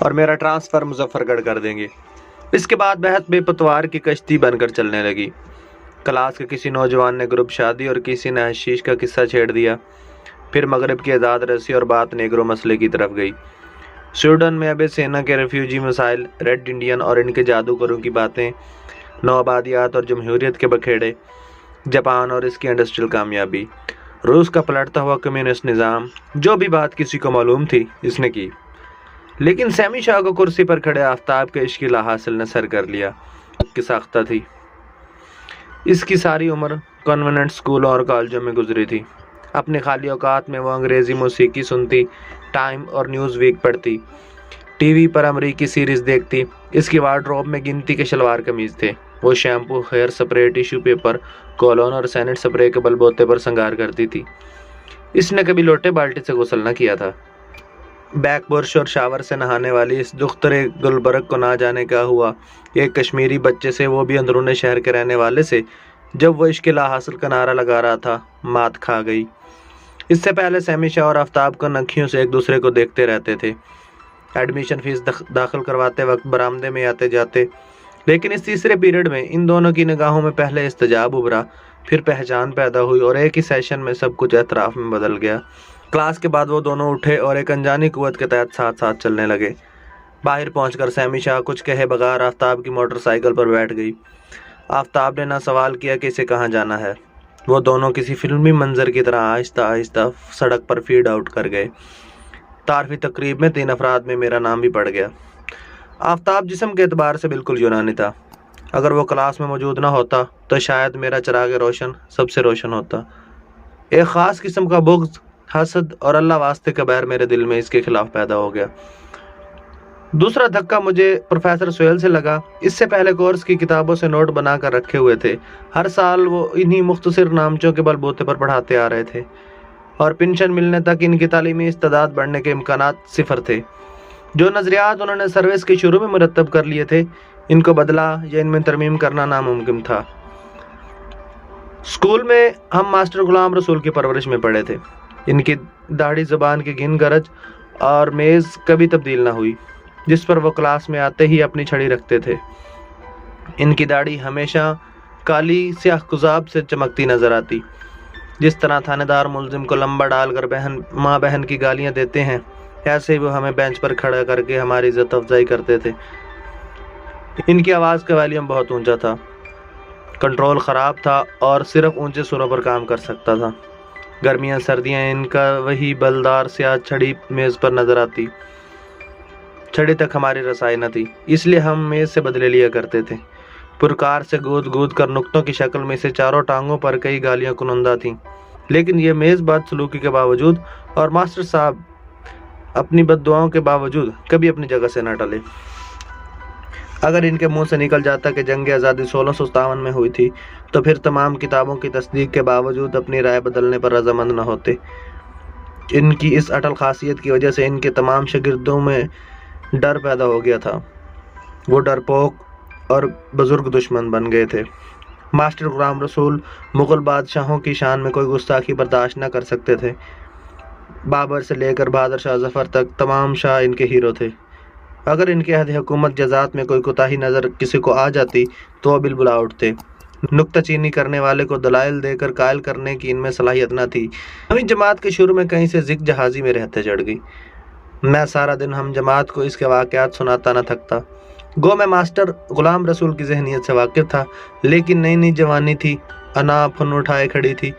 اور میرا ٹرانسفر مظفر گڑھ کر دیں گے۔ اس کے بعد بحث بے پتوار کی کشتی بن کر چلنے لگی۔ کلاس کے کسی نوجوان نے گروپ شادی اور کسی نے حشیش کا قصہ چھیڑ دیا۔ پھر مغرب کی آزاد رسی اور بات نیگرو مسئلے کی طرف گئی۔ سویڈن میں ابے سینا کے ریفیوجی مسائل، ریڈ انڈین اور ان کے جادوگروں کی باتیں، نوآبادیات اور جمہوریت کے بکھیڑے، جاپان اور اس کی انڈسٹریل کامیابی، روس کا پلٹتا ہوا کمیونسٹ نظام، جو بھی بات کسی کو معلوم تھی اس نے کی۔ لیکن سیمی شاہ کو کرسی پر کھڑے آفتاب کے عشق لا حاصل نے سر کر لیا کی ساختہ تھی۔ اس کی ساری عمر کانویننٹ اسکولوں اور کالجوں میں گزری تھی۔ اپنے خالی اوقات میں وہ انگریزی موسیقی سنتی، ٹائم اور نیوز ویک پڑھتی، ٹی وی پر امریکی سیریز دیکھتی۔ اس کی وارڈروب میں گنتی کے شلوار قمیض تھے۔ وہ shampoo, hair spray, tissue paper, cologne اور سینٹ سپرے کے بل بوتے پر سنگار کرتی تھی۔ اس نے کبھی لوٹے بالٹی سے غسل نہ کیا تھا۔ بیک برش اور شاور سے نہانے والی اس دختر گلبرگ کو نہ جانے کیا ہوا ایک کشمیری بچے سے، وہ بھی اندرون شہر کے رہنے والے سے، جب وہ عشق لا حاصل کا نعرہ لگا رہا تھا، مات کھا گئی۔ اس سے پہلے سیمی شاہ اور آفتاب کو نکھیوں سے ایک دوسرے کو دیکھتے رہتے تھے۔ ایڈمیشن فیس داخل کرواتے وقت برآمدے میں آتے جاتے، لیکن اس تیسرے پیریڈ میں ان دونوں کی نگاہوں میں پہلے استجاب ابھرا، پھر پہچان پیدا ہوئی اور ایک ہی سیشن میں سب کچھ اطراف میں بدل گیا۔ کلاس کے بعد وہ دونوں اٹھے اور ایک انجانی قوت کے تحت ساتھ ساتھ چلنے لگے۔ باہر پہنچ کر سیمی شاہ کچھ کہے بغیر آفتاب کی موٹر سائیکل پر بیٹھ گئی۔ آفتاب نے نہ سوال کیا کہ اسے کہاں جانا ہے۔ وہ دونوں کسی فلمی منظر کی طرح آہستہ آہستہ سڑک پر فیڈ آؤٹ کر گئے۔ تعارفی تقریب میں 3 افراد میں میرا نام بھی پڑ گیا۔ آفتاب جسم کے اعتبار سے بالکل یونانی تھا۔ اگر وہ کلاس میں موجود نہ ہوتا تو شاید میرا چراغ روشن سب سے روشن ہوتا۔ ایک خاص قسم کا بغض، حسد اور اللہ واسطے کا بیر میرے دل میں اس کے خلاف پیدا ہو گیا۔ دوسرا دھکا مجھے پروفیسر سہیل سے لگا۔ اس سے پہلے کورس کی کتابوں سے نوٹ بنا کر رکھے ہوئے تھے۔ ہر سال وہ انہی مختصر نامچوں کے بل بوتے پر پڑھاتے آ رہے تھے، اور پینشن ملنے تک ان کی تعلیمی استعداد بڑھنے کے امکانات صفر تھے۔ جو نظریات انہوں نے سروس کے شروع میں مرتب کر لیے تھے، ان کو بدلا یا ان میں ترمیم کرنا ناممکن تھا۔ اسکول میں ہم ماسٹر غلام رسول کی پرورش میں پڑے تھے۔ ان کی داڑھی زبان کی گن گرج اور میز کبھی تبدیل نہ ہوئی، جس پر وہ کلاس میں آتے ہی اپنی چھڑی رکھتے تھے۔ ان کی داڑھی ہمیشہ کالی سیاہ قذاب سے چمکتی نظر آتی۔ جس طرح تھانے دار ملزم کو لمبا ڈال کر ماں بہن کی گالیاں دیتے ہیں، ایسے ہی وہ ہمیں بینچ پر کھڑا کر کے ہماری عزت افزائی کرتے تھے۔ ان کی آواز کا والیوم بہت اونچا تھا، کنٹرول خراب تھا اور صرف اونچے سروں پر کام کر سکتا تھا۔ گرمیاں سردیاں ان کا وہی بلدار سیاہ چھڑی میز پر نظر آتی۔ چھڑی تک ہماری رسائی نہ تھی، اس لیے ہم میز سے بدلے لیا کرتے تھے۔ پرکار سے گود گود کر نقطوں کی شکل میں سے چاروں ٹانگوں پر کئی گالیاں کنندہ تھیں، لیکن یہ میز بد سلوکی کے باوجود اور ماسٹر صاحب اپنی بد دعاؤں کے باوجود کبھی اپنی جگہ سے نہ ٹلے۔ اگر ان کے منہ سے نکل جاتا کہ جنگ آزادی 1657 میں ہوئی تھی، تو پھر تمام کتابوں کی تصدیق کے باوجود اپنی رائے بدلنے پر رضامند نہ ہوتے۔ ان کی اس اٹل خاصیت کی وجہ سے ان کے تمام شاگردوں میں ڈر پیدا ہو گیا تھا۔ وہ ڈرپوک اور بزرگ دشمن بن گئے تھے۔ ماسٹر غلام رسول مغل بادشاہوں کی شان میں کوئی گستاخی برداشت نہ کر سکتے تھے۔ بابر سے لے کر بہادر شاہ ظفر تک تمام شاہ ان کے ہیرو تھے۔ اگر ان کے عہد حکومت جزات میں کوئی کوتاہی نظر کسی کو آ جاتی تو وہ بلبلا اٹھتے۔ نکتہ چینی کرنے والے کو دلائل دے کر قائل کرنے کی ان میں صلاحیت نہ تھی۔ ہمیں جماعت کے شروع میں کہیں سے ذک جہازی میں رہتے چڑھ گئی۔ میں سارا دن ہم جماعت کو اس کے واقعات سناتا نہ تھکتا۔ گو میں ماسٹر غلام رسول کی ذہنیت سے واقف تھا، لیکن نئی نئی جوانی تھی، انا پھن اٹھائے کھڑی تھی۔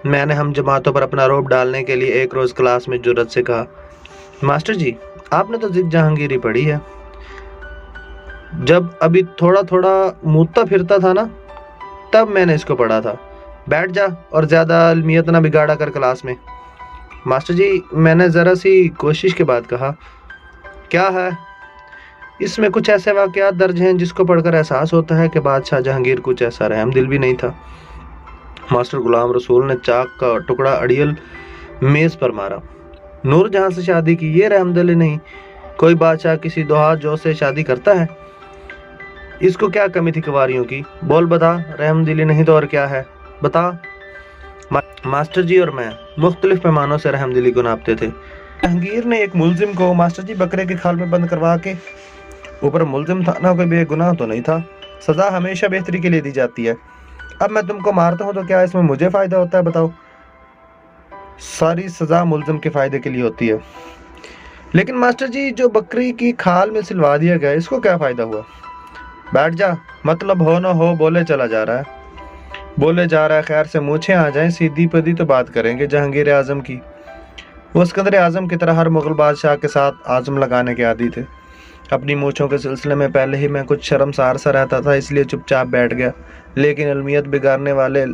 میں نے ہم جماعتوں پر اپنا روب ڈالنے کے لیے ایک روز کلاس میں جرأت سے کہا، ماسٹر جی آپ نے تو ذک جہانگیری پڑھی ہے۔ جب ابھی تھوڑا تھوڑا موتتا پھرتا تھا نا، تب میں نے اس کو پڑھا تھا۔ بیٹھ جا اور زیادہ علمیت نہ بگاڑا کر کلاس میں۔ ماسٹر جی میں نے ذرا سی کوشش کے بعد کہا، کیا ہے؟ اس میں کچھ ایسے واقعات درج ہیں جس کو پڑھ کر احساس ہوتا ہے کہ بادشاہ جہانگیر کچھ ایسا رحم دل بھی نہیں تھا۔ ماسٹر غلام رسول نے چاک کا ٹکڑا اڑیل میز پر مارا۔ نور جہاں سے شادی کی، یہ رحم دل نہیں۔ کوئی بادشاہ کسی دوہا جو سے شادی کرتا ہے؟ اس کو کیا کمی تھی کنواریوں کی؟ بول بتا، رحم دلی نہیں تو اور کیا ہے؟ بتا۔ ماسٹر جی اور میں مختلف پیمانوں سے رحم دلی کو ناپتے تھے۔ जहांगीर ने एक मुलजिम को मास्टर जी बकरे के खाल में बंद करवा के, ऊपर मुलजिम था ना, कोई बेगुनाह तो नहीं था। सजा हमेशा बेहतरी के लिए दी जाती है। अब मैं तुमको मारता हूँ तो क्या इसमें मुझे फायदा होता है बताओ? सारी सजा मुलजिम के फायदे के लिए होती है। लेकिन मास्टर जी, जो बकरी की खाल में सिलवा दिया गया, इसको क्या फायदा हुआ? बैठ जा, मतलब हो ना हो बोले चला जा रहा है, बोले जा रहा है। खैर से मूछें आ जाएं सीधी पदी तो बात करेंगे जहांगीर आजम की। वो सिकंदर आजम की तरह हर मुगल बादशाह के साथ आजम लगाने के आदी थे। अपनी मूछों के सिलसिले में पहले ही मैं कुछ शर्मसार सा रहता था, इसलिए चुपचाप बैठ गया। लेकिन इल्मियत बिगाड़ने वाले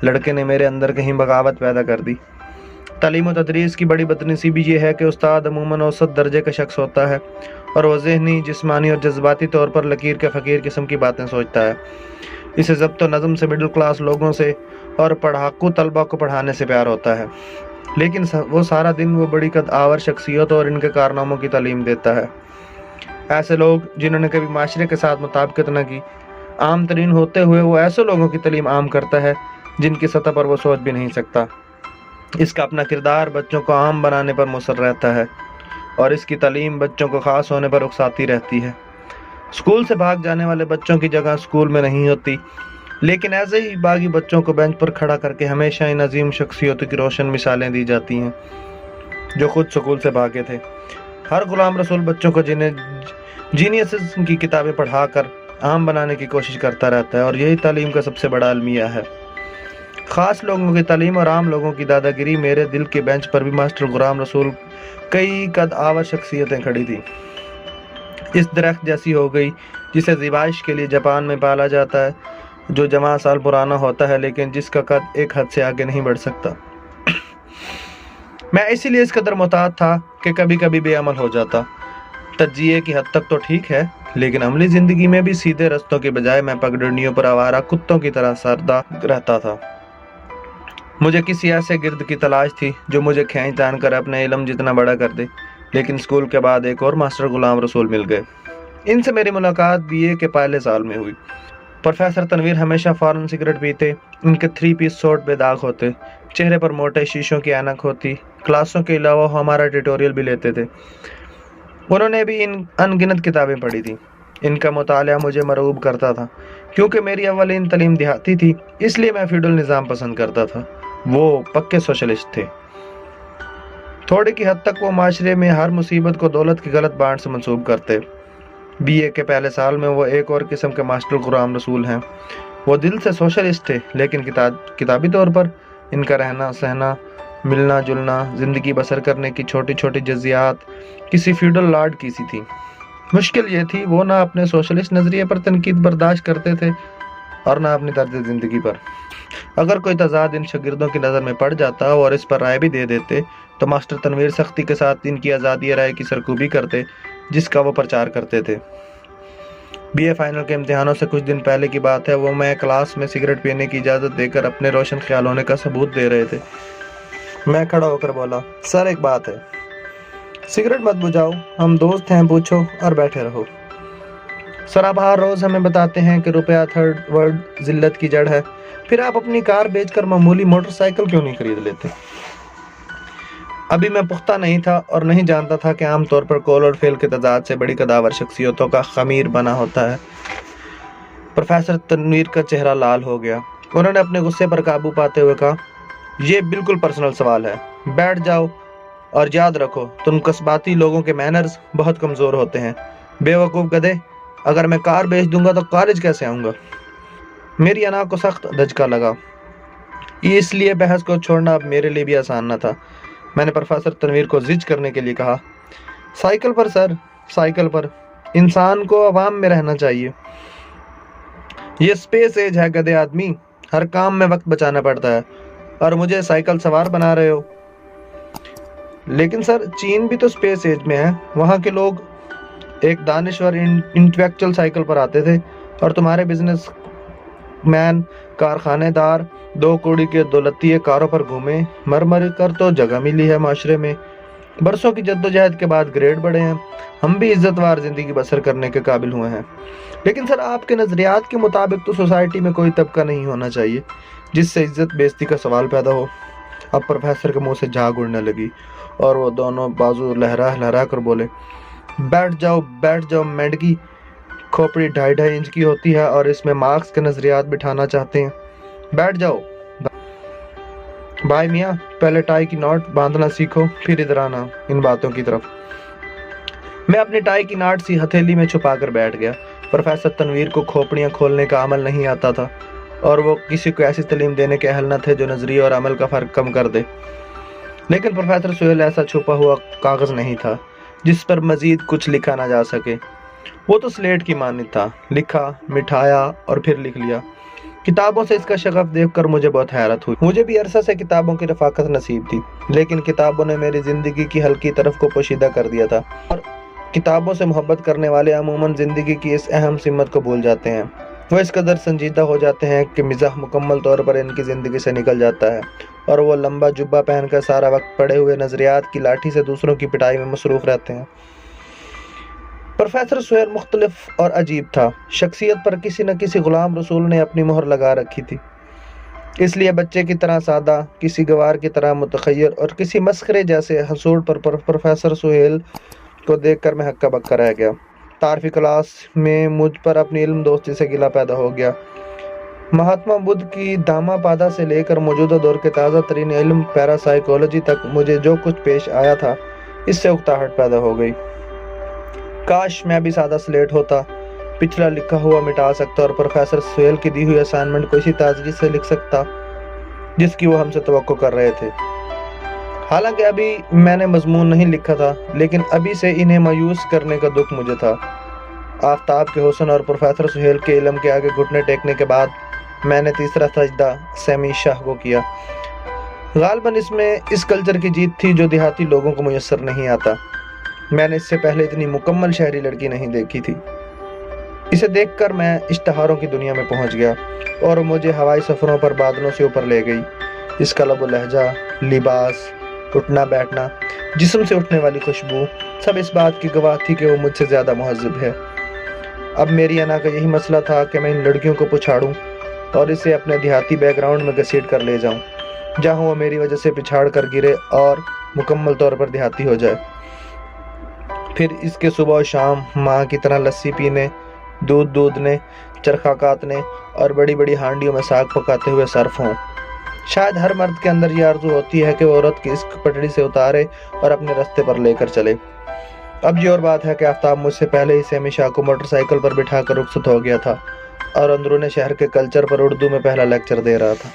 लड़के ने मेरे अंदर कहीं बगावत पैदा कर दी। तालीम और तदरीस की बड़ी बदनसीबी ये है कि उस्ताद अमूमन औसत दर्जे का शख्स होता है और वह ज़हनी, जिस्मानी और जज्बाती तौर पर लकीर के फ़कीर किस्म की बातें सोचता है। इसे ज़ब्त व नज़म से मिडिल क्लास लोगों से और पढ़ाकू तलबा को पढ़ाने से प्यार होता है। लेकिन वो सारा दिन वो बड़ी कद आवर शख्सियत और इनके कारनामों की तालीम देता है। ऐसे लोग जिन्होंने कभी माशरे के साथ मुताबिकत न की, आम तरीन होते हुए वो ऐसे लोगों की तालीम आम करता है जिनकी सतह पर वो सोच भी नहीं सकता। इसका अपना किरदार बच्चों को आम बनाने पर मुसर रहता है और इसकी तालीम बच्चों को ख़ास होने पर उकसाती रहती है। स्कूल से भाग जाने वाले बच्चों की जगह स्कूल में नहीं होती, लेकिन ऐसे ही बागी बच्चों को बेंच पर खड़ा करके हमेशा इन अजीम शख्सियतों की रोशन मिसालें दी जाती हैं जो खुद स्कूल से भागे थे। हर गुलाम रसूल बच्चों को जिन्हें जीनियस की किताबें पढ़ाकर आम बनाने की कोशिश करता रहता है और यही तालीम का सबसे बड़ा अलमिया है। ख़ास लोगों की तालीम और आम लोगों की दादागिरी। मेरे दिल के बेंच पर भी मास्टर गुलाम रसूल कई कद आवर शख्सियतें खड़ी थी। इस दरख्त जैसी हो गई जिसे ज़िबाइश के लिए जापान में पाला जाता है, जो जमा साल पुराना होता है लेकिन जिसका कद एक हद से आगे नहीं बढ़ सकता। मैं इसीलिए इस कदर मोहतात था कि कभी कभी बेअमल हो जाता। तज्जिए की हद तक तो ठीक है, लेकिन अमली ज़िंदगी में भी सीधे रस्तों के बजाय मैं पगडंडियों पर आवारा कुत्तों की तरह सरदा रहता था। मुझे किसी ऐसे गिर्द की तलाश थी जो मुझे खींच तान कर अपने इल्म जितना बड़ा कर दे। लेकिन स्कूल के बाद एक और मास्टर गुलाम रसूल मिल गए। इनसे मेरी मुलाकात बीए के पहले साल में हुई। प्रोफेसर तनवीर हमेशा फॉरेन सिगरेट पीते। इनके 3 पीस सूट बेदाग होते, चेहरे पर मोटे शीशों की ऐनक होती। क्लासों के अलावा हमारा ट्यूटोरियल भी लेते थे। उन्होंने भी इन अनगिनत किताबें पढ़ी थी। इनका मुतालिया मुझे मरगूब करता था। क्योंकि मेरी अव्वलीन तालीम देहाती थी, इसलिए मैं फ्यूडल निज़ाम पसंद करता था। वो पक्के सोशलिस्ट थे। थोड़ी की हद तक वो माशरे में हर मुसीबत को दौलत की गलत बांट से मंसूब करते। बीए के पहले साल में वो एक और किस्म के मास्टर गुलाम रसूल हैं। वो दिल से सोशलिस्ट थे, लेकिन किताबी तौर पर इनका रहना सहना, मिलना जुलना, ज़िंदगी बसर करने की छोटी छोटी जज्जियात किसी फ्यूडल लॉर्ड की सी थी। मुश्किल ये थी वो ना अपने सोशलिस्ट नज़रिए पर तनकीद बर्दाश्त करते थे और ना अपनी तर्ज ज़िंदगी पर। अगर कोई तजाद इन शागिर्दों की नज़र में पड़ जाता और इस पर राय भी दे देते तो मास्टर तनवीर सख्ती के साथ इनकी आज़ादी राय की सरकूबी करते, जिसका वो प्रचार करते थे। बीए फाइनल के इम्तिहानों से कुछ दिन पहले की बात है। वो मैं क्लास में सिगरेट पीने की इजाज़त देकर अपने रोशन ख्याल होने का सबूत दे रहे थे। मैं खड़ा होकर बोला, सर एक बात है, सिगरेट मत बुझाओ, हम दोस्त हैं, पूछो और बैठे रहो। सर आप हर रोज़ हमें बताते हैं कि रुपया थर्ड वर्ल्ड जिल्लत की जड़ है, फिर आप अपनी कार बेचकर मामूली मोटरसाइकिल क्यों नहीं खरीद लेते? अभी मैं पुख्ता नहीं था और नहीं जानता था कि आम तौर पर कॉल और फेल के तजाद से बड़ी कदावर शख्सियतों का खमीर बना होता है। प्रोफेसर तनवीर का चेहरा लाल हो गया। उन्होंने अपने गुस्से पर काबू पाते हुए कहा, यह बिल्कुल पर्सनल सवाल है, बैठ जाओ और याद रखो तुम कस्बाती लोगों के मैनर्स बहुत कमज़ोर होते हैं। बेवकूफ़ गधे, अगर मैं कार बेच दूंगा तो कॉलेज कैसे आऊँगा? मेरी अना को सख्त धचका लगा। इसलिए बहस को छोड़ना अब मेरे लिए भी आसान न था। मैंने प्रोफेसर तनवीर को जिज करने के लिए कहा, साइकिल पर सर, साइकिल पर। इंसान को अवाम में रहना चाहिए। ये स्पेस एज है गधे आदमी, हर काम में वक्त बचाना पड़ता है और मुझे साइकिल सवार बना रहे हो। लेकिन सर चीन भी तो स्पेस एज में है, वहाँ के लोग एक दानिश्वर इंटेलेक्चुअल साइकिल पर आते थे और तुम्हारे बिजनेस मैन कारखानेदार 2 कौड़ी के दौलतिये कारों पर घूमे। मर मर कर तो जगह मिली है माशरे में, बरसों की जद्दोजहद के बाद ग्रेड बढ़े हैं, हम भी इज्जतवार ज़िंदगी बसर करने के काबिल हुए हैं। लेकिन सर आपके नज़रियात के मुताबिक तो सोसाइटी में कोई तबका नहीं होना चाहिए जिससे इज्जत बेइज्जती का सवाल पैदा हो। اب प्रोफेसर के मुंह से झाग उड़ने लगी और वो दोनों बाजू लहरा लहरा कर बोले, बैठ जाओ मेंढकी, खोपड़ी 2.5 इंच की होती है और इसमें मार्क्स के नजरियात बिठाना चाहते हैं, बैठ जाओ। भाई मियाँ, पहले टाई की नॉट बांधना सीखो, फिर इधर आना इन बातों की तरफ। मैं अपनी टाई की नाट सी हथेली में छुपा कर बैठ गया। प्रोफेसर तनवीर को खोपड़ियाँ खोलने का अमल नहीं आता था और वो किसी को ऐसी तालीम देने के अहल न थे जो नजरिए और अमल का फर्क कम कर दे। लेकिन प्रोफेसर सुहेल ऐसा छुपा हुआ कागज नहीं था जिस पर मजीद कुछ लिखा ना जा सके। वो तो स्लेट की मानित था, लिखा, मिठाया और फिर लिख लिया। किताबों से इसका शगफ देखकर मुझे बहुत हैरत हुई। मुझे भी अरसा से किताबों की रफाकत नसीब थी, लेकिन किताबों ने मेरी जिंदगी की हल्की तरफ को पोशीदा कर दिया था और किताबों से मोहब्बत करने वाले अमूमन जिंदगी की इस अहम सिमत को भूल जाते हैं। वो इस कदर संजीदा हो जाते हैं कि मिजाह मुकम्मल तौर पर इनकी ज़िंदगी से निकल जाता है और वो लंबा जुब्बा पहनकर सारा वक्त पड़े हुए नज़रियात की लाठी से दूसरों की पिटाई में मसरूफ़ रहते हैं। प्रोफेसर सुहेल मुख्तलिफ और अजीब था। शख्सियत पर किसी न किसी गुलाम रसूल ने अपनी मोहर लगा रखी थी। इसलिए बच्चे की तरह सादा, किसी गवार की तरह मुतखय्यर और किसी मस्खरे जैसे हसूड़ पर प्रोफेसर सुहेल को देखकर मैं हक्का बक्का रह गया। तारफी क्लास में मुझ पर अपनी इल्म दोस्ती से गिला पैदा हो गया। महात्मा बुद्ध की दामा पादा से लेकर मौजूदा दौर के ताज़ा तरीन इल्म पैरासाइकोलॉजी तक मुझे जो कुछ पेश आया था, इससे उकताहट पैदा हो गई। काश मैं भी सादा स्लेट होता, पिछला लिखा हुआ मिटा सकता और प्रोफेसर सुहेल की दी हुई असाइनमेंट को इसी ताजगी से लिख सकता जिसकी वो हमसे तवक्को कर रहे थे। हालांकि अभी मैंने मजमून नहीं लिखा था, लेकिन अभी से इन्हें मायूस करने का दुख मुझे था। आफ्ताब के हुस्न और प्रोफेसर सुहेल के इल्म के आगे घुटने टेकने के बाद मैंने तीसरा सजदा सैमी शाह को किया। गालबन इसमें इस कल्चर की जीत थी जो देहाती लोगों को मुयस्सर नहीं आता। मैंने इससे पहले इतनी मुकम्मल शहरी लड़की नहीं देखी थी। इसे देखकर मैं इश्तहारों की दुनिया में पहुंच गया और मुझे हवाई सफ़रों पर बादलों से ऊपर ले गई। इसका लब लहजा, लिबास, उठना बैठना, जिस्म से उठने वाली खुशबू, सब इस बात की गवाह थी कि वो मुझसे ज़्यादा महज़ब है। अब मेरी अना का यही मसला था कि मैं इन लड़कियों को पुछाड़ूं और इसे अपने देहाती बैकग्राउंड में घसीट कर ले जाऊं, जहां वो मेरी वजह से पिछाड़ कर गिरे और मुकम्मल तौर पर देहाती हो जाए। फिर इसके सुबह और शाम माँ की तरह लस्सी पीने, दूध दूधने, चरखा काटने और बड़ी बड़ी हांडियों में साग पकाते हुए सर्फ हों। शायद हर मर्द के अंदर ये आरज़ू होती है कि वो औरत की इश्क पटड़ी से उतारे और अपने रास्ते पर लेकर चले। अब ये और बात है कि आफ्ताब मुझसे पहले ही सैमी शाह को मोटरसाइकिल पर बिठा कर रुखसत हो गया था और अंदरूनी शहर के कल्चर पर उर्दू में पहला लेक्चर दे रहा था।